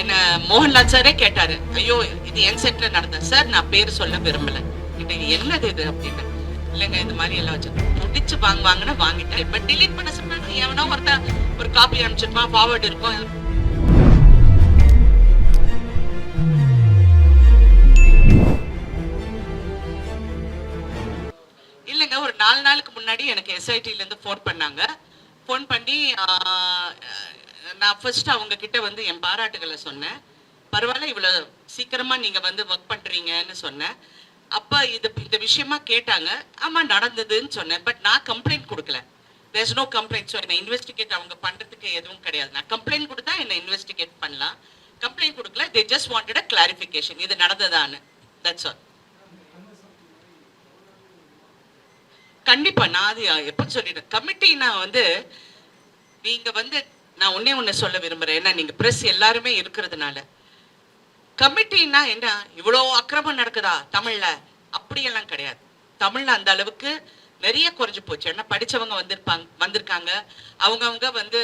என்ன மோகன்லால் சாரே கேட்டாரு, ஐயோ இது என் செட்ல நடந்த சார், நான் பேர் சொல்ல விரும்பல. இது என்னது இது அப்படின்னு. இல்லைங்க இந்த மாதிரி எல்லாம் வச்சு முடிச்சு வாங்குவாங்கன்னா வாங்கிட்டேன். இப்ப டிலீட் பண்ண சொன்னாங்க, எவனோ ஒருத்தன் ஒரு காப்பி அனுப்பிச்சிருப்பான், ஃபார்வர்ட் இருக்கும். இல்லைங்க, ஒரு 4 நாளுக்கு முன்னாடி எனக்கு எஸ்ஐடில இருந்து ஃபோன் பண்ணாங்க. ஃபோன் பண்ணி நான் ஃபர்ஸ்ட் அவங்க கிட்ட வந்து என் பாராட்டுகளை சொன்னேன். பரவாயில்ல, இவ்வளவு சீக்கிரமா நீங்க வந்து ஒர்க் பண்றீங்கன்னு சொன்னேன். அப்ப இந்த விஷயமா கேட்டாங்க. ஆமா நடந்ததுன்னு சொன்னேன். பட் நான் கம்ப்ளைண்ட் கொடுக்கல. There's no complaint. ஸோ என்ன இன்வெஸ்டிகேட் அவங்க பண்றதுக்கு எதுவும் கிடையாது. நான் கம்ப்ளைண்ட் கொடுத்தா என்ன இன்வெஸ்டிகேட் பண்ணலாம். கம்ப்ளைண்ட் கொடுக்கல. They just wanted a clarification, இது நடந்ததான்னு. That's all. கண்டிப்பா நான் அது எப்ப சொல்லிடுறேன். கமிட்டினா வந்து நீங்க வந்து நான் ஒண்ணு சொல்ல விரும்புறேன். ஏன்னா நீங்க பிரஸ் எல்லாருமே இருக்கிறதுனால, கமிட்டினா என்ன இவ்வளோ அக்கிரமம் நடக்குதா தமிழ்ல? அப்படியெல்லாம் கிடையாது. தமிழ்ல அந்த அளவுக்கு நிறைய குறைஞ்சு போச்சு. ஏன்னா படிச்சவங்க வந்திருக்காங்க. அவங்கவுங்க வந்து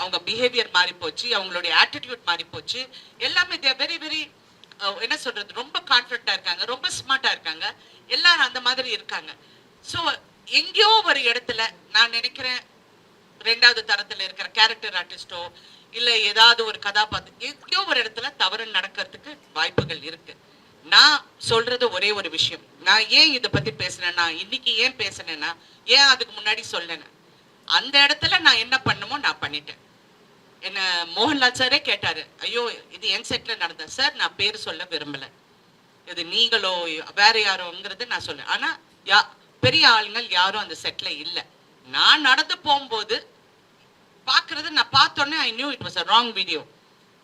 அவங்க பிஹேவியர் மாறி போச்சு, அவங்களுடைய ஆட்டிடியூட் மாறி போச்சு. எல்லாமே வெரி வெரி என்ன சொல்றது, ரொம்ப கான்ஃபிடண்டா இருக்காங்க, ரொம்ப ஸ்மார்ட்டா இருக்காங்க. எல்லாரும் அந்த மாதிரி இருக்காங்க. ஸோ எங்கேயோ ஒரு இடத்துல நான் நினைக்கிறேன், 2வது தரத்துல இருக்கிற கேரக்டர் ஆர்டிஸ்டோ இல்ல ஏதாவது ஒரு கதாபாத்திரம் எங்கேயோ ஒரு இடத்துல தவறு நடக்கிறதுக்கு வாய்ப்புகள் இருக்கு. நான் சொல்றது ஒரே ஒரு விஷயம். நான் ஏன் இதை பத்தி பேசுனேன்னா, இன்னைக்கு ஏன் பேசுனேன்னா, ஏன் அதுக்கு முன்னாடி சொல்லணும், அந்த இடத்துல நான் என்ன பண்ணுமோ நான் பண்ணிட்டேன். என்ன மோகன்லால் சாரே கேட்டாரு, ஐயோ இது என் செட்ல நடந்த சார், நான் பேர் சொல்ல விரும்பல. இது நீங்களோ வேற யாரோங்கிறது நான் சொல்ல. ஆனா பெரிய ஆளுங்கள் யாரும் அந்த செட்ல இல்ல. நான் நடந்து போகும்போது பாக்குறது, நான் பார்த்தோன்னே I knew it was a wrong video.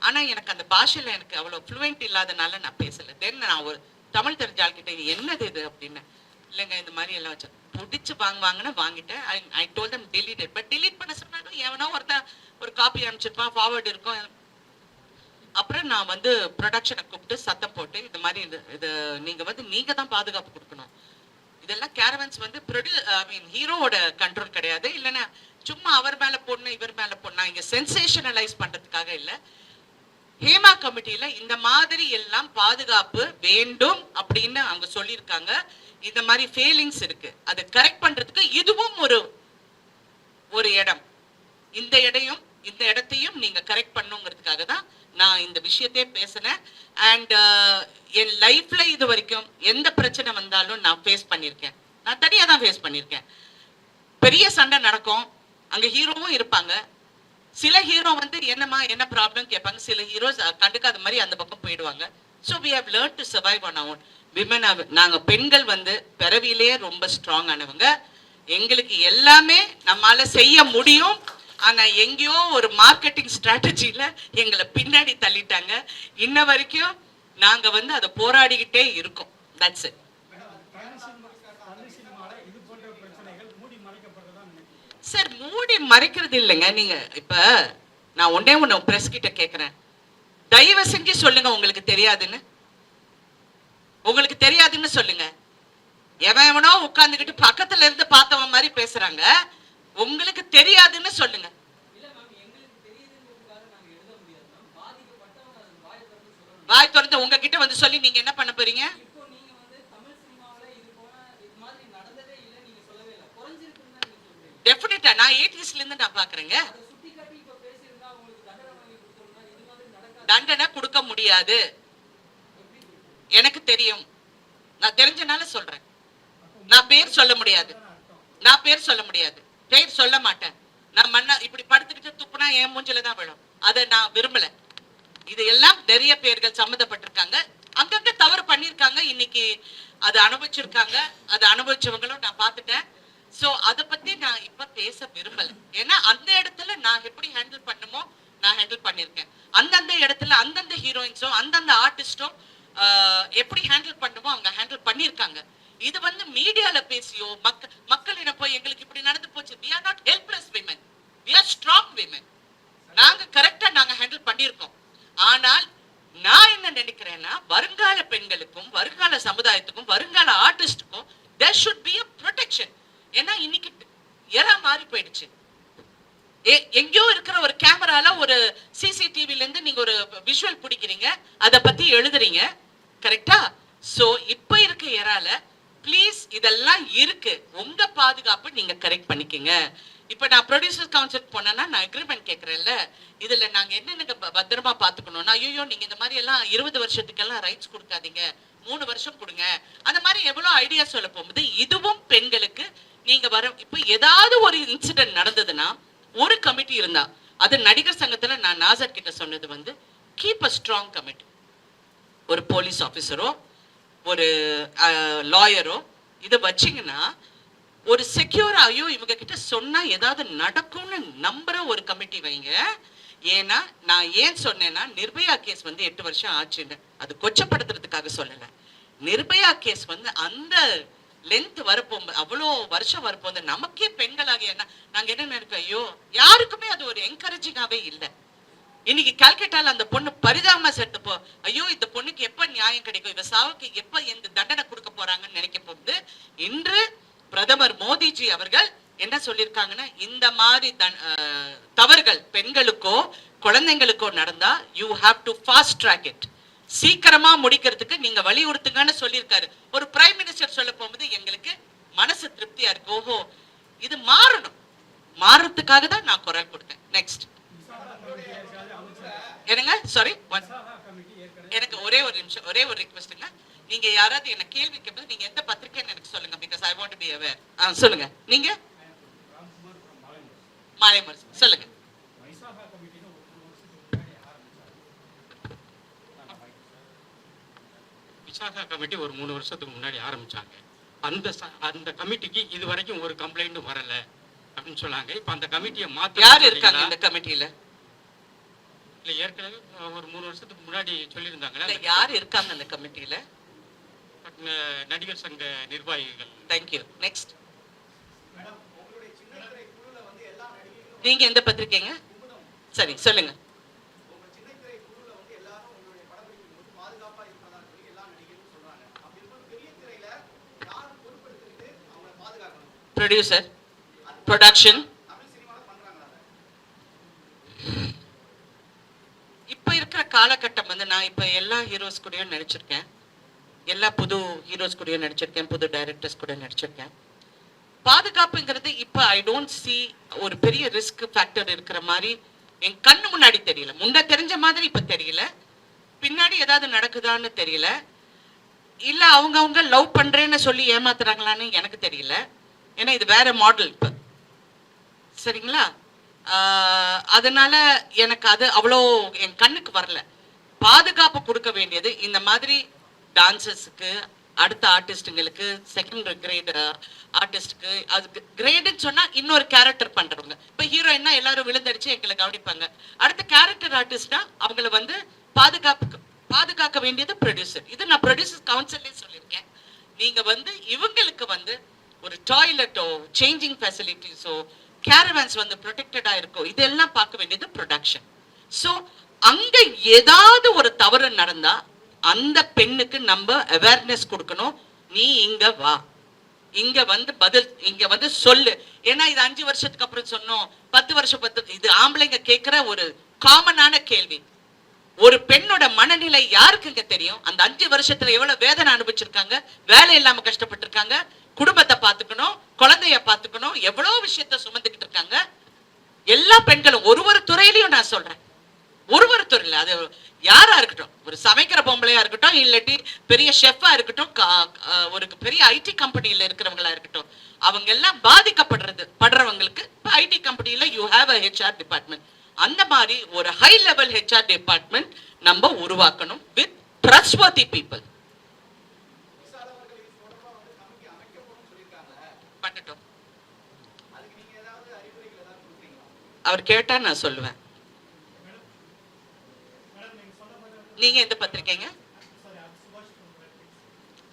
ஆனா எனக்கு அந்த பாஷையில எனக்கு அவ்வளவு ஃப்ளூயண்ட் இல்லாதனால நான் பேசல. தென் நான் ஒரு தமிழ் தெரிஞ்ச ஆள்கிட்ட இது என்னது இது அப்படின்னு, இல்லைங்க இந்த மாதிரி எல்லாம் வச்சு பிடிச்சு வாங்குவாங்கன்னா வாங்கிட்டேன். I told them delete it. But delete பண்ண சொன்னாலும் எவனோ ஒருத்தன் ஒரு காப்பி அனுப்பிச்சிருப்பான், ஃபார்வர்ட் இருக்கும். அப்புறம் நான் வந்து ப்ரொடக்ஷனை கூப்பிட்டு சத்தம் போட்டு, இந்த மாதிரி இது நீங்க வந்து நீங்க தான் பாதுகாப்பு கொடுக்கணும். இதெல்லாம் கேரவன்ஸ் வந்து ஹீரோவோட கண்ட்ரோல் கிடையாது. இல்லைன்னா சும்மா அவர் மேல போடணும் இவர் மேல போடணும், இங்க சென்சேஷனலைஸ் பண்றதுக்காக இல்ல. ஹேமா கமிட்டியில இந்த மாதிரி எல்லாம் பாதுகாப்பு வேண்டும் அப்படின்னு அவங்க சொல்லியிருக்காங்க. இந்த மாதிரி ஃபெயிலிங்ஸ் இருக்கு, அதை கரெக்ட் பண்றதுக்கு இதுவும் ஒரு இடம். இந்த இடத்தையும் நீங்க கரெக்ட் பண்ணுங்கிறதுக்காக தான் நான் இந்த விஷயத்தையே பேசினேன். அண்ட் என் லைஃப்ல இது வரைக்கும் எந்த பிரச்சனை வந்தாலும் நான் ஃபேஸ் பண்ணியிருக்கேன். நான் தனியாக தான் ஃபேஸ் பண்ணியிருக்கேன். பெரிய சண்டை நடக்கும், அங்க ஹீரோவும் இருப்பாங்க. சில ஹீரோ வந்து என்னமா என்ன ப்ராப்ளம் கேட்பாங்க, சில ஹீரோஸ் கண்டுக்காத மாதிரி அந்த பக்கம் போயிடுவாங்க. So we have learn to survive on our women. நாங்க பெண்கள் வந்து பிறவிலேயே ரொம்ப ஸ்ட்ராங் ஆனவங்க. எங்களுக்கு எல்லாமே நம்மால செய்ய முடியும். ஆனா எங்கேயோ ஒரு மார்க்கெட்டிங் ஸ்ட்ராட்டஜில எங்களை பின்னாடி தள்ளிட்டாங்க. இன்ன வரைக்கும் நாங்க வந்து அதை போராடிக்கிட்டே இருக்கோம். That's it. சார் மூடி மறைக்கிறது இல்லைங்க. நீங்க இப்ப நான் ஒண்ணு பிரஸ் கிட்ட கேட்கிறேன், தயவு செஞ்சு சொல்லுங்க உங்களுக்கு தெரியாதுன்னு. உங்களுக்கு தெரியாதுன்னு சொல்லுங்க. எவனோ உட்கார்ந்துக்கிட்டு பக்கத்துல இருந்து பார்த்தவன் மாதிரி பேசுறாங்க. உங்களுக்கு தெரியாதுன்னு சொல்லுங்க. வாய் திறந்து உங்ககிட்ட வந்து சொல்லி நீங்க என்ன பண்ண போறீங்க? டெஃபினட்டா நான் 80ஸ்ல இருந்து நான் பாக்குறேங்க. தண்டனை கொடுக்க முடியாது, எனக்கு தெரியும். நான் தெரிஞ்சனால சொல்றேன். நான் பேர் சொல்ல முடியாது, பேர் சொல்ல மாட்டேன். நான் மண்ணா இப்படி படுத்துக்கிட்டு துப்புனா என் மூஞ்சில தான் விழும். அதை நான் விரும்பல. இது எல்லாம் நிறைய பேர்கள் சம்மந்தப்பட்டிருக்காங்க, அங்கங்க தவறு பண்ணிருக்காங்க. இன்னைக்கு அது அனுபவிச்சிருக்காங்க. அது அனுபவிச்சவங்களும் நான் பார்த்துட்டேன். சோ அதை பத்தி நான் இப்ப பேச விரும்பல. ஏன்னா அந்த இடத்துல நான் எப்படி ஹேண்டில் பண்ணுமோ நான் ஹேண்டில் பண்ணிருக்கேன். அந்தந்த இடத்துல அந்தந்த ஹீரோயின்ஸும் அந்தந்த ஆர்டிஸ்டும் எப்படி ஹேண்டில் பண்ணுமோ அவங்க ஹேண்டில் பண்ணிருக்காங்க. இது வந்து மீடியால பேசியோ மக்களிடம் போய் எங்களுக்கு இப்படி நடந்து போச்சு, we are not helpless women, we are strong women. நாங்க கரெக்டா நாங்க ஹேண்டில் பண்ணிருக்கோம். ஆனால் நான் என்ன நினைக்கிறேன்னா, வருங்கால பெண்களுக்கும் வருங்கால சமுதாயத்துக்கும் வருங்கால there should be a protection. ஏன்னா இன்னைக்கு எல்லாம் மாறி போயிடுச்சு. எங்கேயோ இருக்கிற ஒரு கேமரால ஒரு சிசிடிவில இருந்து நீங்க ஒரு விஷுவல் பிடிக்கிறீங்க, அதை பத்தி எழுதுறீங்க, கரெக்டா? சோ இப்ப இருக்க ஏரால ப்ளீஸ் இதெல்லாம் இருக்கு, உங்க பாதுகாப்பு நீங்க கரெக்ட் பண்ணிக்கங்க. இப்ப நான் ப்ரொடியூசர் கவுன்சில் போனேன்னா நான் அக்ரிமெண்ட் கேட்கறேன்ல, இதுல நாங்க என்னென்ன பத்திரமா பாத்துக்கணும்னா, ஐயோ நீங்க இந்த மாதிரி எல்லாம் 20 வருஷத்துக்கெல்லாம் ரைட்ஸ் கொடுக்காதீங்க, 3 வருஷம் கொடுங்க, அந்த மாதிரி எவ்வளவு ஐடியா சொல்ல போகும்போது இதுவும் பெண்களுக்கு நீங்க வர இப்ப ஏதாவது ஒரு இன்சிடென்ட் நடந்ததுன்னா ஒரு கமிட்டி இருந்தா, அது நடிகர் சங்கத்துல நான் நாசர் கிட்ட சொன்னது வந்து கீப் அ ஸ்ட்ராங் கமிட்டி. ஒரு போலீஸ் ஆபீசரோ ஒரு லாயரோ இதை வச்சிங்கன்னா ஒரு செக்யூர் ஐயோ இவங்க கிட்ட சொன்னா ஏதாவது நடக்கும்னு நம்புற ஒரு கமிட்டி வைங்க. ஏன்னா நான் ஏன் சொன்னேன்னா நிர்பயா கேஸ் வந்து 8 வருஷம் ஆச்சுன்னு அது கொச்சப்படுத்துறதுக்காக சொல்லல. நிர்பயா கேஸ் வந்து அந்த லென்த் வரப்போகும்போது அவ்வளோ வருஷம் வரப்போது நமக்கே பெண்களாகிய நாங்க என்ன நினைக்கிறோம், ஐயோ யாருக்குமே அது ஒரு என்கரேஜிங்காவே இல்லை. இன்னைக்கு கல்கட்டால அந்த பொண்ணு பரிதாபமா செத்துப்போ, ஐயோ இந்த பொண்ணுக்கு எப்ப நியாயம் கிடைக்கும், இவ சாவுக்கு எப்ப எந்த தண்டனை கொடுக்க போறாங்கன்னு நினைக்க போகுது. இன்று பிரதமர் மோடிஜி அவர்கள் என்ன சொல்லியிருக்காங்கன்னா, இந்த மாதிரி தவறுகள் பெண்களுக்கோ குழந்தைங்களுக்கோ நடந்தா you have to fast track it, சீக்கிரமா முடிக்கிறதுக்கு நீங்க வலியுறுத்துங்கன்னு சொல்லியிருக்காரு. ஒரு பிரைம் மினிஸ்டர் சொல்ல போகும்போது எங்களுக்கு மனசு திருப்தியா இருக்கு. ஓஹோ இது மாறணும், மாறதுக்காக தான் நான் குரல் கொடுத்தேன். நெக்ஸ்ட் என்னங்க, சாரி எனக்கு ஒரே ஒரு நிமிஷம், ஒரே ஒரு ரிக்வெஸ்ட்ங்க. நீங்க யாராவது என்ன கேள்வி கேட்பது நீங்க எந்த பத்திரிக்கைன்னு எனக்கு சொல்லுங்க, because I want to be aware. சொல்லுங்க, நீங்க மாலைமர் சொல்லுங்க. விசாகா கமிட்டி ஒரு 3 வருஷத்துக்கு முன்னாடி ஆரம்பிச்சாங்க. அந்த கமிட்டிக்கு இது வரைக்கும் ஒரு கம்ப்ளைண்ட்டும் வரல அப்படின்னு சொன்னாங்க. இப்ப அந்த கமிட்டியை மாத்த யார் இருக்காங்க இந்த கமிட்டியில? இல்ல ஏற்கனவே ஒரு 3 வருஷத்துக்கு முன்னாடி சொல்லியிருந்தாங்களா? யார் இருக்காங்க அந்த கமிட்டியில? நடிகர் சங்க நிர்வாகிகள். தேங்க்யூ. நெக்ஸ்ட், நீங்க எந்த பத்திரிக்கைங்க? சரி சொல்லுங்க. Producer, production. இப்ப இருக்கிற காலகட்டம் வந்து நான் இப்ப எல்லா ஹீரோஸ் கூடயும் நடிச்சிருக்கேன், எல்லா புது ஹீரோஸ் கூடயும் நடிச்சிருக்கேன், புது டைரக்டர்ஸ் கூட நடிச்சிருக்கேன். பாதுகாப்புங்கிறது இப்ப ஐ டோன்ட் சி ஒரு பெரிய ரிஸ்க் ஃபேக்டர் இருக்கிற மாதிரி என் கண்ணு முன்னாடி தெரியல. முன்ன தெரிஞ்ச மாதிரி இப்ப தெரியல, பின்னாடி ஏதாவது நடக்குதான்னு தெரியல, இல்ல அவங்க லவ் பண்றேன்னு சொல்லி ஏமாத்துறாங்களான்னு எனக்கு தெரியல. ஏன்னா இது வேற மாடல் இப்ப, சரிங்களா? அதனால எனக்கு அது அவ்வளோ என் கண்ணுக்கு வரல. பாதுகாப்பு கொடுக்க வேண்டியது இந்த மாதிரி டான்சர்ஸுக்கு, அடுத்த ஆர்டிஸ்டுங்களுக்கு, செகண்ட் கிரேட் ஆர்டிஸ்டுக்கு. அதுக்கு கிரேடுன்னு சொன்னா இன்னொரு கேரக்டர் பண்றவங்க. இப்ப ஹீரோயின்னா எல்லாரும் விழுந்தடிச்சு எங்களை கவனிப்பாங்க. அடுத்த கேரக்டர் ஆர்டிஸ்டா அவங்கள வந்து பாதுகாக்க வேண்டியது ப்ரொடியூசர். இது நான் ப்ரொடியூசர் கவுன்சிலே சொல்லியிருக்கேன். நீங்க வந்து இவங்களுக்கு வந்து ஒரு டாய்லெட்டோ சேஞ்சிங் ஃபெசிலிட்டிஸோ கேரவேன்ஸ் வந்து ப்ரொடெக்டடா இருக்கும், இதெல்லாம் பார்க்க வேண்டியது ப்ரொடக்ஷன். ஸோ அங்க ஏதாவது ஒரு தவறு நடந்தா அந்த பெண்ணுக்கு நம்ம அவேர்னஸ் கொடுக்கணும். நீ இங்க வா, இங்க வந்து பதில், இங்க வந்து சொல்லு. ஏன்னா இது 5 வருஷத்துக்கு அப்புறம் சொன்னோம், 10 வருஷம் இது ஆம்பளைங்க கேட்கிற ஒரு காமனான கேள்வி. ஒரு பெண்ணோட மனநிலை யாருக்குங்க தெரியும்? அந்த 5 வருஷத்துல எவ்வளவு வேதனை அனுபவிச்சிருக்காங்க, வேலை இல்லாம கஷ்டப்பட்டு இருக்காங்க, குடும்பத்தை பார்த்துக்கணும், குழந்தைய பார்த்துக்கணும், எவ்வளவு விஷயத்த சுமந்துக்கிட்டு இருக்காங்க. எல்லா பெண்களும் ஒரு துறையிலையும் நான் சொல்றேன், ஒரு துறையில அது யாரா இருக்கட்டும், ஒரு சமைக்கிற பொம்பளையா இருக்கட்டும், இல்லாட்டி பெரிய ஷெஃபா இருக்கட்டும், ஒரு பெரிய ஐடி கம்பெனியில இருக்கிறவங்களா இருக்கட்டும், அவங்க எல்லாம் படுறவங்களுக்கு ஐடி கம்பெனியில you have a HR department. அந்த மாதிரி ஒரு ஹை லெவல் HR டிபார்ட்மெண்ட் நம்ம உருவாக்கணும் வித் ட்ரஸ்ட்வர்தி பீப்புள். பண்ணட்டும், அவர் கேட்டா நான் சொல்லுவேன். நீங்க எந்த பத்திரிக்கைங்க?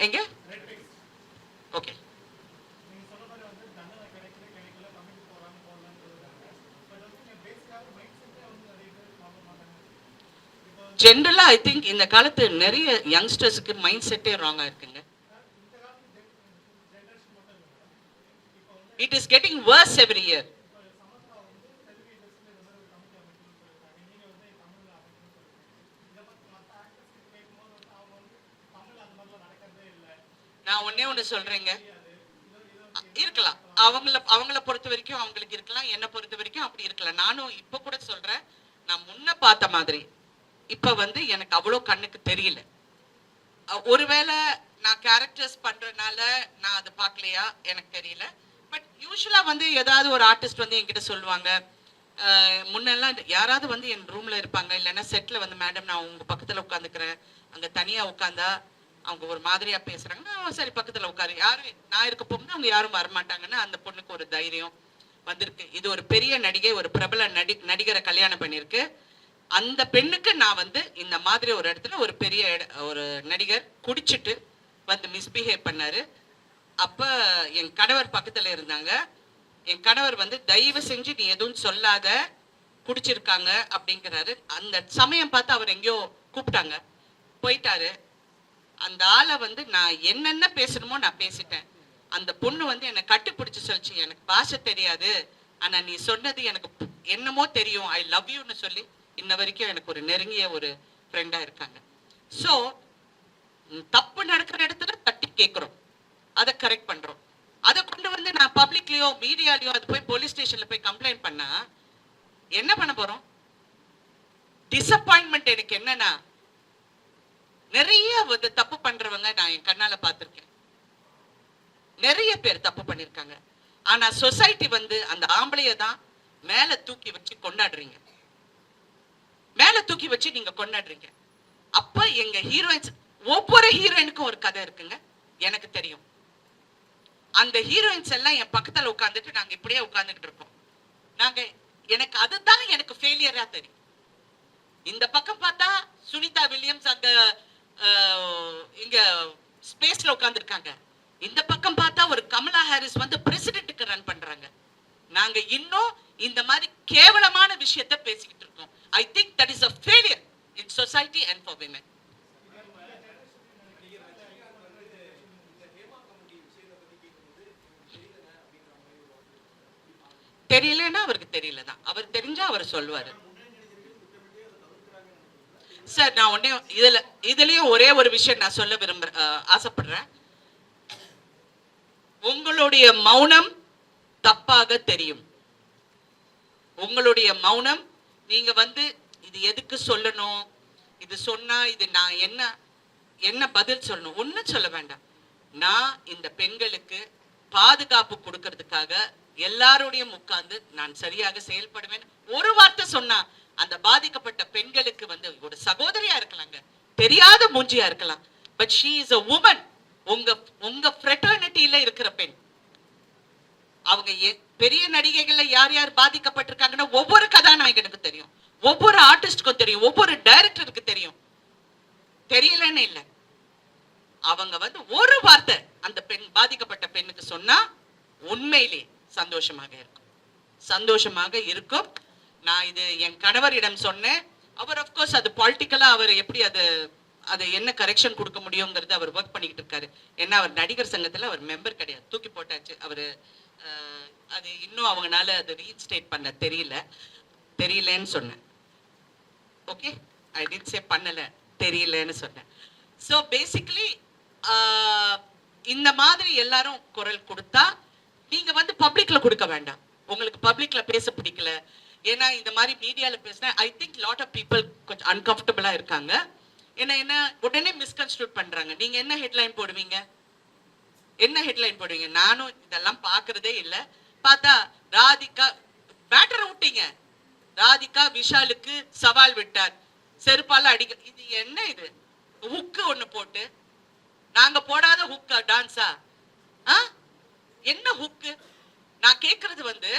எங்க? ஓகே. ஜென்ரலா ஐ திங்க் இந்த காலத்து நிறைய யங்ஸ்டர்ஸ்க்கு மைண்ட் செட்டே ராங்கா இருக்குங்க. It is getting worse every year. நான் ஒண்ணு சொல்றேங்க, இருக்கலாம். அவங்கள பொறுத்த வரைக்கும் அவங்களுக்கு இருக்கலாம், என்னை பொறுத்த வரைக்கும் அப்படி இருக்கலாம். நானும் இப்ப கூட சொல்றேன், நான் முன்ன பார்த்த மாதிரி இப்ப வந்து எனக்கு அவ்வளோ கண்ணுக்கு தெரியல. ஒருவேளை நான் கேரக்டர்ஸ் பண்றதுனால நான் அதை பார்க்கலையா எனக்கு தெரியல. பட் யூஸ்வலா வந்து ஏதாவது ஒரு ஆர்டிஸ்ட் வந்து என்கிட்ட சொல்லுவாங்க, முன்னெல்லாம் யாராவது வந்து என் ரூம்ல இருப்பாங்க, இல்லைன்னா செட்ல வந்து மேடம் நான் உங்க பக்கத்துல உட்காந்துக்கிறேன், அங்க தனியா உட்காந்தா அவங்க ஒரு மாதிரியா பேசுறாங்கன்னா சரி பக்கத்துல உட்காரு, யாரும் நான் இருக்க போகும்போது அவங்க யாரும் வரமாட்டாங்கன்னா அந்த பொண்ணுக்கு ஒரு தைரியம் வந்திருக்கு. இது ஒரு பெரிய நடிகை, ஒரு பிரபல நடிகரை கல்யாணம் பண்ணிருக்கு. அந்த பெண்ணுக்கு நான் வந்து இந்த மாதிரி ஒரு இடத்துல ஒரு பெரிய ஒரு நடிகர் குடிச்சிட்டு வந்து மிஸ்பிஹேவ் பண்ணாரு. அப்ப என் கணவர் பக்கத்துல இருந்தாங்க. என் கணவர் வந்து தயவு செஞ்சு நீ எதுவும் சொல்லாத, குடிச்சிருக்காங்க அப்படிங்கிறாரு. அந்த சமயம் பார்த்து அவர் எங்கேயோ கூப்பிட்டாங்க, போயிட்டாரு. அந்த ஆளை வந்து நான் என்னென்ன பேசணுமோ நான் பேசிட்டேன். அந்த பொண்ணு வந்து என்னை கட்டுப்பிடிச்சு சொல்லிச்சு, எனக்கு பாஷை தெரியாது, ஆனா நீ சொன்னது எனக்கு என்னமோ தெரியும், ஐ லவ் யூன்னு சொல்லி இன்ன வரைக்கும் எனக்கு ஒரு நெருங்கிய ஒரு ஃப்ரெண்டா இருக்காங்க. ஸோ தப்பு நடக்கிற இடத்துல தட்டி கேட்குறோம், அதை கரெக்ட் பண்றோம். அதை கொண்டு வந்து நான் பப்ளிக்லயோ மீடியாலயோ அது போய் போலீஸ் ஸ்டேஷன்ல போய் கம்ப்ளைண்ட் பண்ணா என்ன பண்ண போறோம்? டிசப்பாயின்மெண்ட் எனக்கு என்னன்னா, நிறைய தப்பு பண்றவங்க நான் என் கண்ணால பார்த்திருக்கேன். நிறைய பேர் தப்பு பண்ணிருக்காங்க. ஆனா சொசைட்டி வந்து அந்த ஆம்பளைய தான் மேல தூக்கி வச்சு கொண்டாடுறீங்க, மேல தூக்கி வச்சு நீங்க கொண்டாடுறீங்க. அப்ப எங்க ஹீரோயின்ஸ், ஒவ்வொரு ஹீரோயினுக்கும் ஒரு கதை இருக்குங்க, எனக்கு தெரியும். அந்த ஹீரோயின்ஸ் எல்லாம் என் பக்கத்துல உட்கார்ந்துட்டு நாங்க இப்படியே உட்கார்ந்துட்டு இருக்கோம். எனக்கு அதுதான் எனக்கு ஃபெயிலியரா தெரியும். இந்த பக்கம் பார்த்தா சுனிதா வில்லியம்ஸ் அங்க இங்க ஸ்பேஸ்ல உட்கார்ந்துருக்காங்க, இந்த பக்கம் பார்த்தா ஒரு கமலா ஹாரிஸ் வந்து பிரசிடென்ட்டுக்கு ரன் பண்றாங்க. நாங்க இன்னும் இந்த மாதிரி கேவலமான விஷயத்தை பேசிக்கிட்டு இருக்கோம். I think that is a failure in society and for women. தெரியலன்னா அவருக்கு தெரியலதான், அவர் தெரிஞ்சா அவர் சொல்லுவாரு. சார் நான் உடனே இதுலயும் ஒரே ஒரு விஷயம் நான் சொல்ல ஆசைப்படுறேன். உங்களுடைய மௌனம் தப்பாக தெரியும். உங்களுடைய மௌனம், நீங்க வந்து இது எதுக்கு சொல்லணும், இது சொன்னா இது நான் என்ன பதில் சொல்லணும், ஒன்னும் சொல்ல வேண்டாம். நான் இந்த பெண்களுக்கு பாதுகாப்பு கொடுக்கறதுக்காக எல்லாரோடையும் உட்கார்ந்து நான் சரியாக செயல்படுவேன். ஒரு வார்த்தை சொன்னா அந்த பாதிக்கப்பட்ட பெண்களுக்கு வந்து ஒரு சகோதரியா இருக்கலாங்க, தெரியாத மூஞ்சியா இருக்கலாம், but she is a woman. உங்க ஃப்ரெட்டர்னிட்டியில இருக்கிற பெண். அவங்க பெரிய நடிகைகள்ல யார் யார் பாதிக்கப்பட்டிருக்காங்கன்னா ஒவ்வொரு கதாநாயகனுக்கு தெரியும், ஒவ்வொரு ஆர்டிஸ்டுக்கும் தெரியும், ஒவ்வொரு டைரக்டருக்கு தெரியும். தெரியலன்னு இல்லை, அவங்க வந்து ஒரு வார்த்தை அந்த பெண் பாதிக்கப்பட்ட பெண்ணுக்கு சொன்னா உண்மையிலே சந்தோஷமாக இருக்கும். நான் இது என் கணவரிடம் சொன்னேன். அவர் அப்கோர்ஸ் அது பாலிட்டிக்கலா அவர் எப்படி அது என்ன கரெக்ஷன் கொடுக்க முடியுங்கிறது அவர் ஒர்க் பண்ணிக்கிட்டு இருக்காரு. ஏன்னா அவர் நடிகர் சங்கத்துல அவர் மெம்பர் கிடையாது, தூக்கி போட்டாச்சு அவரு. அது இன்னும் அவங்களால அதை ரீஇன்ஸ்டேட் பண்ண தெரியலன்னு சொன்னேன். ஓகே, ஐ டிட் சே பண்ணல, தெரியலன்னு சொன்னேன். ஸோ பேசிக்கலி இந்த மாதிரி எல்லாரும் குரல் கொடுத்தா நீங்க வந்து பப்ளிக்ல கொடுக்க வேண்டாம். உங்களுக்கு பப்ளிக்ல பேச பிடிக்கல, ஏன்னா இந்த மாதிரி மீடியால பேசினா I think lot of people கொஞ்சம் அன்கம்ஃபர்டபுளா இருக்காங்க. என்ன உடனே மிஸ்கன்ஸ்ட்ரூட் பண்றாங்க. நீங்க என்ன ஹெட்லைன் போடுவீங்க, நானும் இதெல்லாம் பாக்குறதே இல்ல. பார்த்தா ராதிகா பேட்டரை விட்டீங்க, ராதிகா விஷாலுக்கு சவால் விட்டார், செருப்பால அடிக்க. இது என்ன, இது ஹுக்கு ஒண்ணு போட்டு, நாங்க போடாத ஹுக்கா டான்ஸா? என்ன ஹுக்கு? நான் கேக்குறது வந்து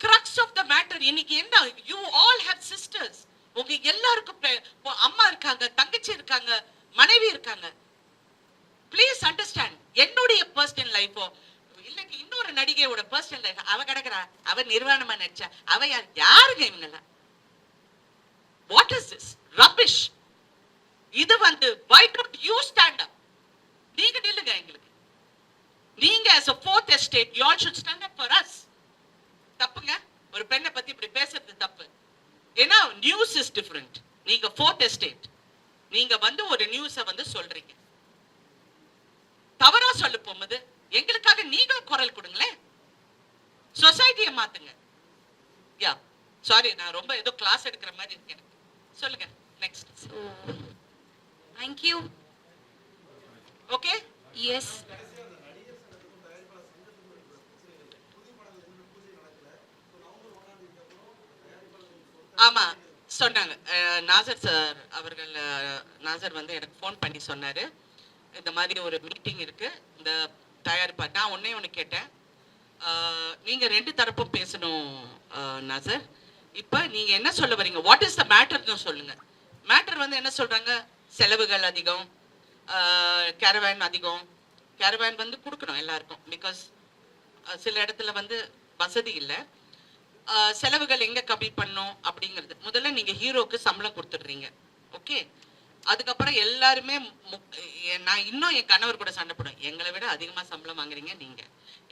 crux of the matter. இன்னைக்கு என்ன, you all have sisters. உங்க எல்லாருக்கும் அம்மா இருக்காங்க, தங்கச்சி இருக்காங்க, மனைவி இருக்காங்க. Please understand. என்னுடைய பர்சனல் லைஃபோ இல்லைங்க இன்னொரு நடிகையோட பர்சனல் லைஃப், அவ கிடக்குறா, அவ நிர்வாணமா நடிச்சா, அவ யாருங்க இவங்கெல்லாம்? What is this rubbish? இது வந்து why don't you stand up? நீங்க நில்லுங்க எங்களுக்கு. நீங்க as a fourth estate you all should stand up for us. தப்புங்க, ஒரு பெண்ணை பத்தி இப்படி பேசுறது தப்பு. ஏன்னா நியூஸ் இஸ் டிஃபரெண்ட். நீங்க fourth estate, நீங்க வந்து ஒரு நியூஸை வந்து சொல்றீங்க. தவறா சொல்ல போகும்போது எங்களுக்காக நீங்களும் குரல் கொடுங்களேன், சொசைட்டியை மாத்துங்க. யா சாரி, நான் ரொம்ப ஏதோ கிளாஸ் எடுக்கிற மாதிரி இருக்கேன். சொல்லுங்க next. Thank you. Okay, Yes. ஆமா சொன்னாங்க. நாசர் சார் அவர்கள், நாசர் வந்து எனக்கு ஃபோன் பண்ணி சொன்னாரு, இந்த மாதிரி ஒரு மீட்டிங் இருக்கு, இந்த தயாரிப்பா. நான் ஒண்ணு கேட்டேன், நீங்க ரெண்டு தரப்பும் பேசணும் நாசர். இப்ப நீங்க என்ன சொல்ல வரீங்க, வாட் இஸ் த மேட்டர்னு சொல்லுங்க. மேட்டர் வந்து என்ன சொல்றாங்க, செலவுகள் அதிகம், கேரவேன் அதிகம். கேரவேன் வந்து கொடுக்கணும் எல்லாருக்கும், பிகாஸ் சில இடத்துல வந்து வசதி இல்லை. செலவுகள் எங்க கம்மி பண்ணும் அப்படிங்கிறது, முதல்ல நீங்க ஹீரோக்கு சம்பளம் கொடுத்துடுறீங்க, ஓகே. அதுக்கப்புறம் எல்லாருமே நான் இன்னும் என் கணவர் கூட சண்டை போடுவேன், எங்களை விட அதிகமா சம்பளம் வாங்குறீங்க நீங்க,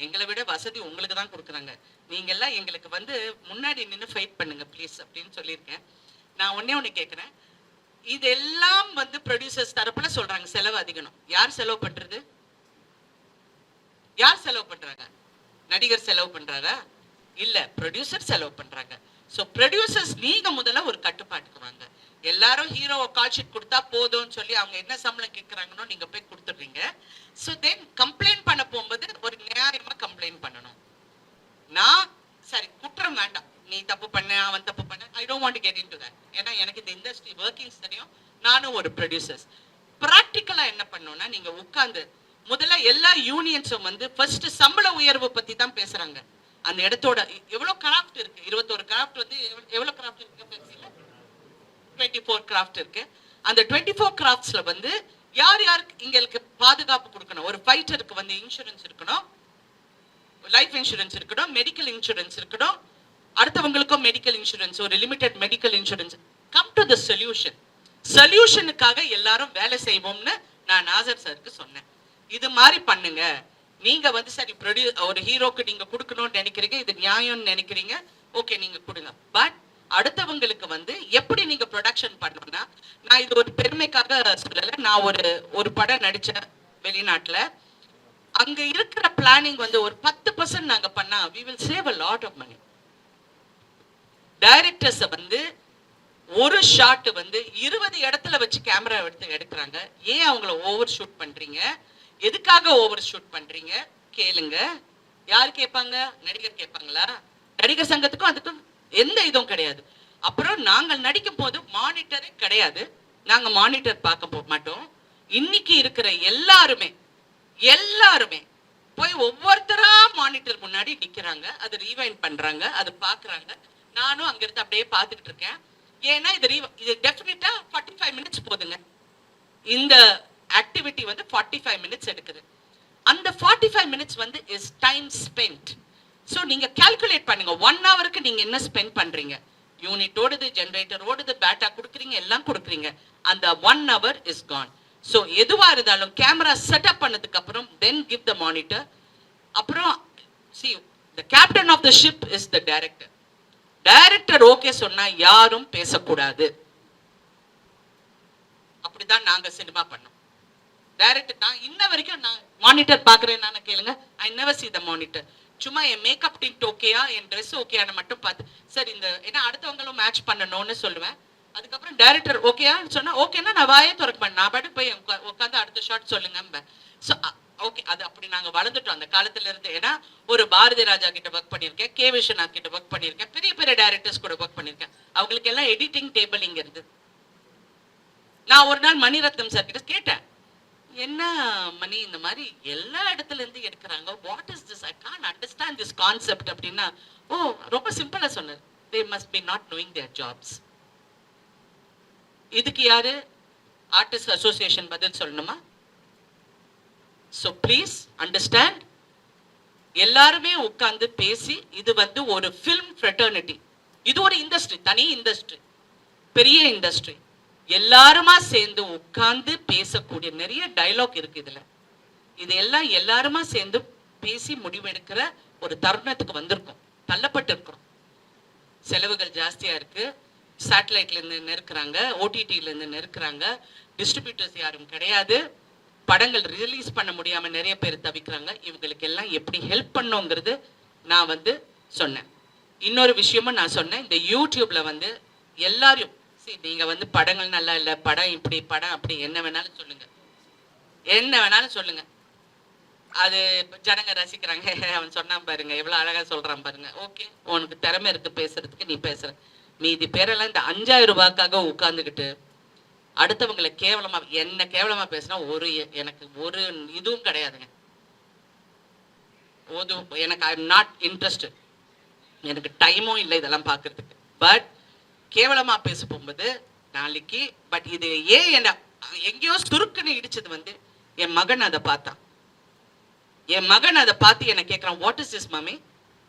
எங்களை விட வசதி உங்களுக்கு தான் கொடுக்குறாங்க, நீங்க எல்லாம் எங்களுக்கு வந்து முன்னாடி நின்று ஃபைட் பண்ணுங்க ப்ளீஸ் அப்படின்னு சொல்லியிருக்கேன். நான் ஒண்ணு கேட்குறேன், இதெல்லாம் வந்து ப்ரொடியூசர்ஸ் தரப்புல சொல்றாங்க செலவு அதிகம். யார் செலவு பண்றது? யார் செலவு பண்றாங்க? நடிகர் செலவு பண்றாரா? இல்ல, ப்ரொடியூசர் செலவு பண்றாங்க. சோ ப்ரொடியூசர்ஸ் நீங்க முதல்ல ஒரு கட்டுப்பாட்டுக்கு வாங்க. எல்லாரும் ஹீரோவை கால் ஷீட் கொடுத்தா போதும்னு சொல்லி அவங்க என்ன சம்பளம் கேட்கறாங்கன்னு நீங்க போய் கொடுத்துடுறீங்க. சோ தென் கம்ப்ளைண்ட் பண்ண போகும்போது ஒரு நியாயமா கம்ப்ளைண்ட் பண்ணணும். நான் சரி குற்றம் வேண்டாம், நீ தப்பு பண்ண அவன் தப்பு பண்ண, I don't want to get into that. ஏன்னா எனக்கு இந்த இண்டஸ்ட்ரி ஒர்க்கிங்ஸ் தெரியும், நானும் ஒரு ப்ரொடியூசர்ஸ். ப்ராக்டிக்கலா என்ன பண்ணணும்னா, நீங்க உட்கார்ந்து முதல்ல எல்லா யூனியன்ஸும் வந்து ஃபர்ஸ்ட் சம்பள உயர்வு பத்தி தான் பேசுறாங்க. அந்த இடத்தோட எவ்வளவு கிராஃப்ட் இருக்கு, 21 கிராஃப்ட் வந்து எவ்வளவு கிராஃப்ட் இருக்கு, 24 கிராஃப்ட் இருக்கு. அந்த 24 கிராஃப்ட்ஸ்ல வந்து யார் யாருக்கு எங்களுக்கு பாதுகாப்பு கொடுக்கணும். ஒரு ஃபைட்டருக்கு வந்து இன்சூரன்ஸ் இருக்கணும், லைஃப் இன்சூரன்ஸ் இருக்கணும், மெடிக்கல் இன்சூரன்ஸ் இருக்கணும், அடுத்தவங்களுக்கும் மெடிக்கல் இன்சூரன்ஸ், ஒரு limited medical insurance. Come to the solution. சொல்யூஷனுக்காக எல்லாரும் வேலை செய்வோம்னு நான் நாசர் சாருக்கு சொன்னேன். இது மாதிரி பண்ணுங்க. நீங்க வந்து சரி ஒரு ஹீரோக்கு நீங்க கொடுக்கணும்னு நினைக்கிறீங்க, இது நியாயம்னு நினைக்கிறீங்க, ஓகே நீங்க கொடுங்க. பட் அடுத்தவங்களுக்கு வந்து எப்படி நீங்க ப்ரொடக்ஷன் பண்ணணும்னா, நான் இது ஒரு பெருமைக்காக சொல்லல, நான் ஒரு படம் நடிச்சேன் வெளிநாட்டுல. அங்க இருக்கிற பிளானிங் வந்து ஒரு 10% நாங்க பண்ணா we will save a lot of money. Directors வந்து ஒரு ஷாட் வந்து 20 இடத்துல வச்சு கேமரா எடுக்கிறாங்க. ஏன் அவங்கள ஓவர் ஷூட் பண்றீங்க, எதுக்காக ஓவர் ஷூட் பண்றீங்க கேளுங்க. யார் கேட்பாங்க? நடிகர் கேட்பாங்களா? நடிகர் சங்கத்துக்கும் அதுக்கும் எந்த இதுவும் கிடையாது. அப்புறம் நாங்கள் நடிக்கும் போது மானிட்டரே கிடையாது, நாங்க மானிட்டர் பார்க்க மாட்டோம். இன்னைக்கு இருக்கிற எல்லாருமே போய் ஒவ்வொருத்தரா மானிட்டர் முன்னாடி நிக்கிறாங்க, அது ரீவைண்ட் பண்றாங்க, அது பாக்குறாங்க. நானும் அங்க இருந்து அப்படியே பார்த்துட்டு இருக்கேன். ஏன்னா இது டெஃபினட்டா 45 மினிட்ஸ் போதுங்க. இந்த ஆக்டிவிட்டி வந்து 45 மினிட்ஸ் எடுக்குது. அந்த 45 மினிட்ஸ் வந்து இஸ் டைம் ஸ்பென்ட். ஸோ நீங்க கால்குலேட் பண்ணுங்க, 1 ஹவருக்கு நீங்க என்ன ஸ்பெண்ட் பண்றீங்க. யூனிட் ஓடுது, ஜென்ரேட்டர் ஓடுது, பேட்டா கொடுக்குறீங்க, எல்லாம் கொடுக்குறீங்க. அந்த 1 ஹவர் இஸ் கான். ஸோ எதுவா இருந்தாலும் கேமரா செட்டப் பண்ணதுக்கு அப்புறம் தென் கிவ் த மானிட்டர். அப்புறம் see the captain of the ship is the director. Director okay சொன்னா யாரும் பேசக்கூடாது. அப்படிதான் நாங்க சினிமா பண்ணோம். டைரக்டர் நான் இன்ன வரைக்கும் நான் மானிட்டர் பாக்குறேன் கேளுங்க, I never see the monitor. சும்மா என் மேக்கப் டீம் ஓகேயா, என் ட்ரெஸ் ஓகேயான மட்டும் பார்த்து சரி இந்த ஏன்னா அடுத்தவங்களும் மேட்ச் பண்ணணும்னு சொல்லுவேன். அதுக்கப்புறம் டைரக்டர் ஓகேயான்னு சொன்னா ஓகேன்னா நான் வாயே திறக்க மாட்டேன், நான் பாட்டு போய் உட்காந்து அடுத்த ஷாட் சொல்லுங்க. ஸோ ஓகே, அது அப்படி நாங்க வளர்ந்துட்டோம் அந்த காலத்துல இருந்து. ஏன்னா ஒரு பாரதி ராஜா கிட்ட ஒர்க் பண்ணியிருக்கேன், கே விஸ்வநாத் கிட்ட ஒர்க் பண்ணியிருக்கேன், பெரிய பெரிய டைரக்டர்ஸ் கூட ஒர்க் பண்ணியிருக்கேன். அவங்களுக்கு எல்லாம் எடிட்டிங் டேபிள் இங்க இருந்து. நான் ஒரு நாள் மணிரத்னம் சார் கிட்ட கேட்டேன், என்ன மணி இந்த மாதிரி எல்லா இடத்துல இருந்து எடுக்கிறாங்க, what is this, I can't understand this concept அப்படின்னா, ஓ ரொம்ப சிம்பிளா சொன்னார், they must be not knowing their jobs. இதுக்கு யாரு ஆர்டிஸ்ட் அசோசியேஷன் பதில் சொல்லணுமா? So please understand, எல்லாருமே உட்கார்ந்து பேசி, இது வந்து ஒரு ஃபிலிம் ஃப்ரெட்டர்னிட்டி, இது ஒரு இண்டஸ்ட்ரி, தனி இண்டஸ்ட்ரி, பெரிய இண்டஸ்ட்ரி. எல்லாருமா சேர்ந்து உட்கார்ந்து பேசக்கூடிய நிறைய டயலாக் இருக்கு இதுல. இதெல்லாம் எல்லாருமா சேர்ந்து பேசி முடிவெடுக்கிற ஒரு தருணத்துக்கு வந்திருக்கும், தள்ளப்பட்டு இருக்கிறோம். செலவுகள் ஜாஸ்தியா இருக்கு, சேட்டலைட்ல இருந்து நெருக்கிறாங்க, ஓடிடில இருந்து நெருக்கிறாங்க, டிஸ்ட்ரிபியூட்டர்ஸ் யாரும் கிடையாது. படங்கள் ரிலீஸ் பண்ண முடியாம நிறைய பேர் தவிக்கிறாங்க. இவங்களுக்கு எல்லாம் எப்படி ஹெல்ப் பண்ணுங்கிறது நான் வந்து சொன்னேன். இன்னொரு விஷயமும் நான் சொன்னேன், இந்த யூடியூப்ல வந்து எல்லாரும் நீங்க வந்து படங்கள் நல்லா இல்லை, படம் இப்படி படம் அப்படி என்ன வேணாலும் சொல்லுங்க, என்ன வேணாலும் சொல்லுங்க, அது ஜனங்க ரசிக்கிறாங்க. அவன் சொன்னான் பாருங்க, எவ்வளவு அழகா சொல்றான் பாருங்க. ஓகே, உனக்கு திறமை இருக்கு பேசுறதுக்கு, நீ பேசுற. மீதி பேரெல்லாம் இந்த 5000 ரூபாய்க்காக உட்கார்ந்துக்கிட்டு அடுத்தவங்களை கேவலமா, என்ன கேவலமா பேசினா எனக்கு ஒரு இதுவும் கிடையாதுங்க. எனக்கு ஐ எம் நாட் இன்ட்ரெஸ்டட், எனக்கு டைமும் இல்லை இதெல்லாம் பார்க்கறதுக்கு. பட் கேவலமா பேச போகும்போது நாளைக்கு பட் இது ஏன் என்ன எங்கேயோ சுருக்குன்னு இடிச்சது வந்து என் மகன் அதை பார்த்தான். என் மகன் அதை பார்த்து என்ன கேட்குறான், what is this mummy,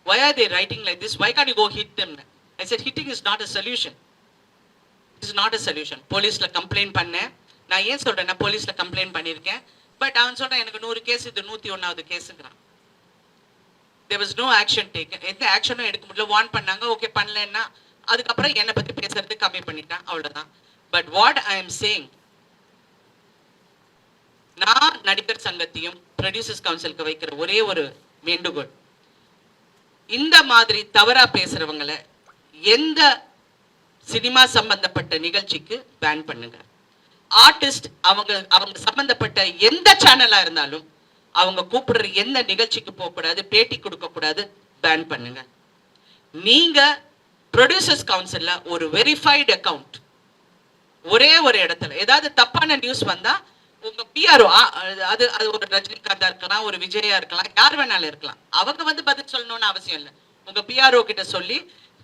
why are they writing like this, why can't you go hit them? I said hitting is not a solution, it is not a solution. போலீஸ்ல கம்ப்ளைண்ட் பண்ணேன். நான் ஏன் சொல்றேன்னா போலீஸ்ல கம்ப்ளைண்ட் பண்ணியிருக்கேன். பட் அவன் சொல்றான் எனக்கு 100 கேஸ், இது 101வது கேஸுங்கிறான். there was no action taken, எந்த ஆக்ஷனும் எடுக்க முடியல. வார்ன் பண்ணாங்க, ஓகே பண்ணலன்னா அதுக்கப்புறம் என்னை பத்தி பேசுறது கம்மி பண்ணிட்டான், அவ்வளவுதான். But what I am saying, நான் நடிகர் சங்கத்தையும் ப்ரொடியூசர்ஸ் கவுன்சிலுக்கு வைக்கிற ஒரே ஒரு வேண்டுகோள், இந்த மாதிரி தவறா பேசுறவங்களை எந்த சினிமா சம்பந்தப்பட்ட நிகழ்ச்சிக்கு பேன் பண்ணுங்க. ஆர்டிஸ்ட் அவங்க சம்பந்தப்பட்ட எந்த சேனலா இருந்தாலும் அவங்க கூப்பிடுற எந்த நிகழ்ச்சிக்கு போக கூடாது, பேட்டி கொடுக்க கூடாது, பேன் பண்ணுங்க. நீங்க ப்ரொடியூசர்ஸ் கவுன்சில்ல ஒரு வெரிஃபைடு அக்கவுண்ட், ஒரே ஒரு இடத்துல ஏதாவது தப்பான நியூஸ் வந்தா உங்க பிஆர்ஓ, அது ஒரு ரஜினிகாந்தா இருக்கலாம், ஒரு விஜயா இருக்கலாம், யார் வேணாலும் இருக்கலாம், அவங்க வந்து பதில் சொல்லணும்னு அவசியம் இல்லை. உங்க பிஆர்ஓ கிட்ட சொல்லி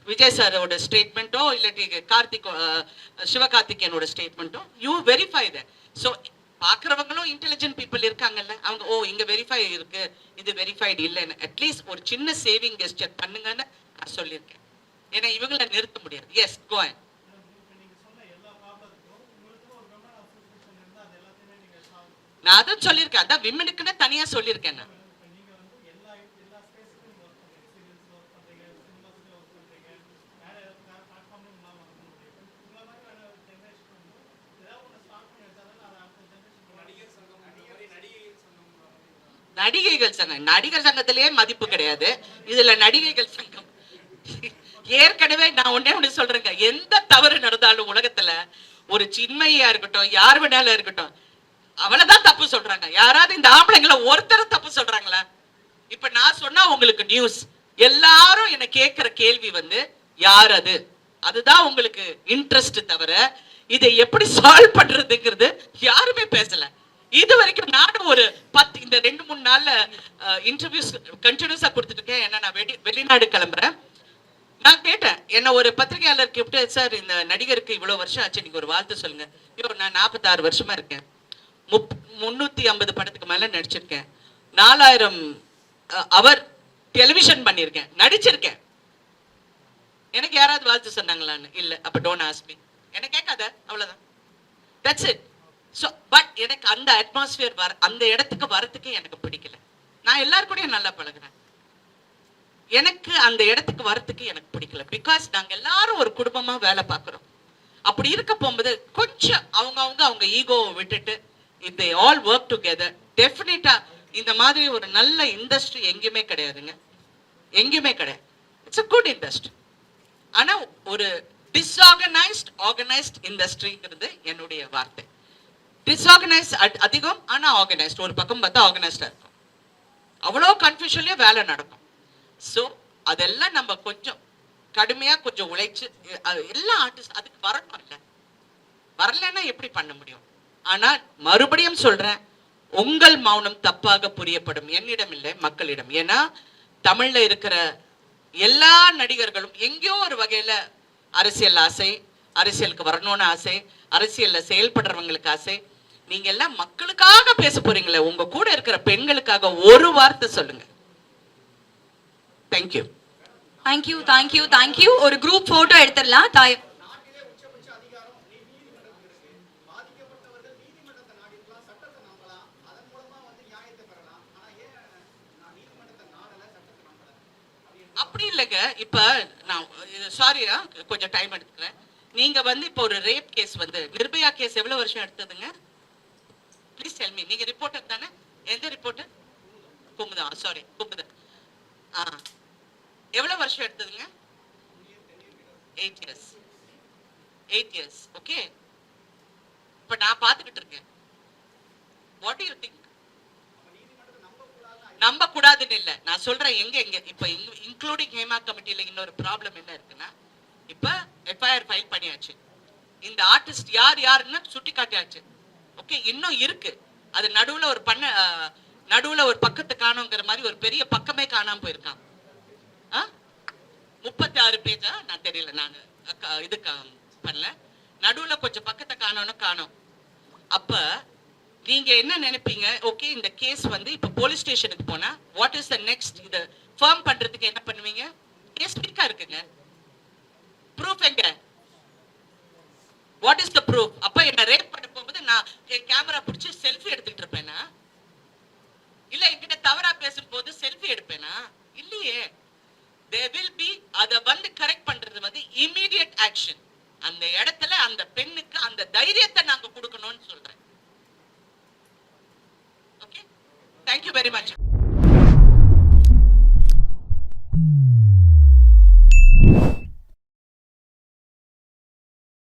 விஜய் சாரோட ஸ்டேட்மெண்ட்டோ இல்லாட்டி சிவகார்த்திகேயனோட ஸ்டேட்மெண்ட்டோ யூ வெரிஃபை தட். ஸோ பார்க்குறவங்களும் இன்டெலிஜென்ட் பீப்புள் இருக்காங்கல்ல, அவங்க இங்க வெரிஃபை இருக்கு, இது வெரிஃபைடு இல்லைன்னு அட்லீஸ்ட் ஒரு சின்ன சேவிங் கெஸ்டர் பண்ணுங்கன்னு நான் சொல்லியிருக்கேன். ஏன்னா இவங்களை நிறுத்த முடியாது. Yes go on. நான் அதான் சொல்லியிருக்கேன், அதான் விமனுக்குன்னு தனியா சொல்லியிருக்கேன். நான் நடிகைகள் சங்கம், நடிகர் சங்கத்திலேயே மதிப்பு கிடையாது, இதுல நடிகைகள் சங்கம். ஏற்கனவே நான் ஒண்ணு சொல்றேங்க, எந்த தவறு நடந்தாலும் உலகத்துல ஒரு சின்மையா இருக்கட்டும், யார் வேணாலும் இருக்கட்டும், அவளதான் தப்பு சொல்றாங்க. யாராவது இந்த ஆம்பளைங்களை ஒருத்தர் தப்பு சொல்றாங்களா? இப்ப நான் சொன்னா உங்களுக்கு நியூஸ், எல்லாரும் என்ன கேட்கிற கேள்வி வந்து யார் அது, அதுதான் உங்களுக்கு இன்ட்ரெஸ்ட் தவிர இதை எப்படி சால்வ் பண்றதுங்கிறது யாருமே பேசல. இது வரைக்கும் நானும் ஒரு 10 இந்த 2-3 நாள்ல இன்டர்வியூஸ் கண்டினியூஸா கொடுத்துட்டு இருக்கேன். ஏன்னா நான் வெளிநாடு கிளம்புறேன். நான் கேட்டேன், என்ன ஒரு பத்திரிகையாளர் கூப்பிட்டு, சார் இந்த நடிகருக்கு இவ்வளவு வருஷம் ஆச்சு, நீங்க ஒரு வாழ்த்து சொல்லுங்க. ஐயோ நான் 46 வருஷமா இருக்கேன், 350 படத்துக்கு மேல நடிச்சிருக்கேன், 4000 அவர் டெலிவிஷன் பண்ணியிருக்கேன், நடிச்சிருக்கேன், எனக்கு யாராவது வாழ்த்து சொன்னாங்களான்னு இல்ல. அப்ப டோன்ட் ஆஸ்க் மீ, என்ன கேட்காத, அவ்வளவுதான், தட்ஸ் இட். ஸோ பட் எனக்கு அந்த அட்மாஸ்பியர் அந்த இடத்துக்கு வரத்துக்கு எனக்கு பிடிக்கல. நான் எல்லாரு கூடயும் நல்லா பழகுறேன், எனக்கு அந்த இடத்துக்கு வரத்துக்கு எனக்கு பிடிக்கல. பிகாஸ் நாங்க எல்லாரும் ஒரு குடும்பமா வேலை பார்க்குறோம். அப்படி இருக்க போகும்போது கொஞ்சம் அவங்க ஈகோவை விட்டுட்டு if they all work together, டெஃபினட்டா இந்த மாதிரி ஒரு நல்ல இண்டஸ்ட்ரி எங்கேயுமே கிடையாதுங்க, எங்கேயுமே கிடையாது. It's a good industry. ஆனா ஒரு டிஸ்ஆர்கனைஸ்ட் ஆர்கனைஸ்ட் இண்டஸ்ட்ரிங்கிறது என்னுடைய வார்த்தை. டிஸ்ஆர்கனைஸ்ட் அதிகம், ஆனா ஆர்கனைஸ்ட் ஒரு பக்கம் பார்த்தா ஆர்கனைஸ்டா இருக்கும். அவ்வளோ கன்ஃபியூஷன்லயே வேலை நடக்கும். ஸோ அதெல்லாம் நம்ம கொஞ்சம் கடுமையா கொஞ்சம் உழைச்சு எல்லா ஆர்டிஸ்ட் அதுக்கு வரணும். இல்லை வரலன்னா எப்படி பண்ண முடியும்? ஆனா மறுபடியும் சொல்றேன், உங்கள் மௌனம் தப்பாக புரியப்படும், என்னிடம் இல்லை மக்களிடம். ஏன்னா தமிழ்ல இருக்கிற எல்லா நடிகர்களும் எங்கேயோ ஒரு வகையில அரசியல் ஆசை, அரசியலுக்கு வரணும்னு ஆசை, அரசியல்ல செயல்படுறவங்களுக்கு ஆசை. நீங்க எல்லாம் மக்களுக்காக பேச போறீங்களே, உங்க கூட இருக்கிற பெண்களுக்காக ஒரு வார்த்தை சொல்லுங்க. Thank you thank you thank you thank you. ஒரு குரூப் போட்டோ எடுத்துடலாம். அப்படி இல்லைங்க. இப்ப நான் சாரியா கொஞ்சம் டைம் எடுத்துக்கிறேன். நீங்க வந்து இப்போ ஒரு ரேப் கேஸ் வந்து நிர்பயா கேஸ் எவ்வளவு வருஷம் எடுத்ததுங்க? Please tell me. நீங்க ரிப்போர்ட்டர் தானே? எந்த ரிப்போர்ட்டர்? குமுதம். சாரி, குமுதம். எவ்வளவு வருஷம் எடுத்ததுங்க? 8 years. 8 years. ஓகே. இப்ப நான் பாத்துக்கிட்டு இருக்கேன். What to you think? நம்ப கூடாதுன்னு இல்ல, நான் சொல்றேன் எங்க எங்க இப்ப இன்க்ளூடிங் ஹேமா கமிட்டில இன்னொரு ப்ராப்ளம் என்ன இருக்குன்னா, இப்ப எஃப்ஐஆர் ஃபைல் பண்ணியாச்சு. இந்த ஆர்டிஸ்ட் யார் யாருன்னு சுட்டி காட்டியாச்சு. ஓகே, இன்னும் இருக்கு. அது நடுவுல ஒரு பக்கத்தை காணோங்கிற மாதிரி ஒரு பெரிய பக்கமே காணாம போயிருக்கான். 36 பேஜா நான் தெரியல, நான் இது பண்ணல. நடுவுல கொஞ்சம் பக்கத்தை காணோம். அப்ப நீங்க என்ன நினைப்பீங்க? ஓகே, இந்த கேஸ் வந்து இப்ப போலீஸ் ஸ்டேஷனுக்கு போனா வாட் இஸ் த நெக்ஸ்ட்? இத ஃபர்ம் பண்றதுக்கு என்ன பண்ணுவீங்க? கேஸ் வீக்கா இருக்குங்க. ப்ரூஃப் எங்க? What is the proof? அப்ப என்ன ரேப் பண்ண போகும்போது நான் என் கேமரா பிடிச்சி செல்ஃபி எடுத்துட்டு இருப்பேனா? இல்ல என்கிட்ட தவறா பேசும்போது செல்ஃபி எடுப்பேனா? இல்லையே. there will be அத வந்து கரெக்ட் பண்றது வந்து இமிடியேட் ஆக்ஷன். அந்த இடத்துல அந்த பெண்ணுக்கு அந்த தைரியத்தை நாங்க கொடுக்கணும்னு சொல்றேன். Okay, thank you very much.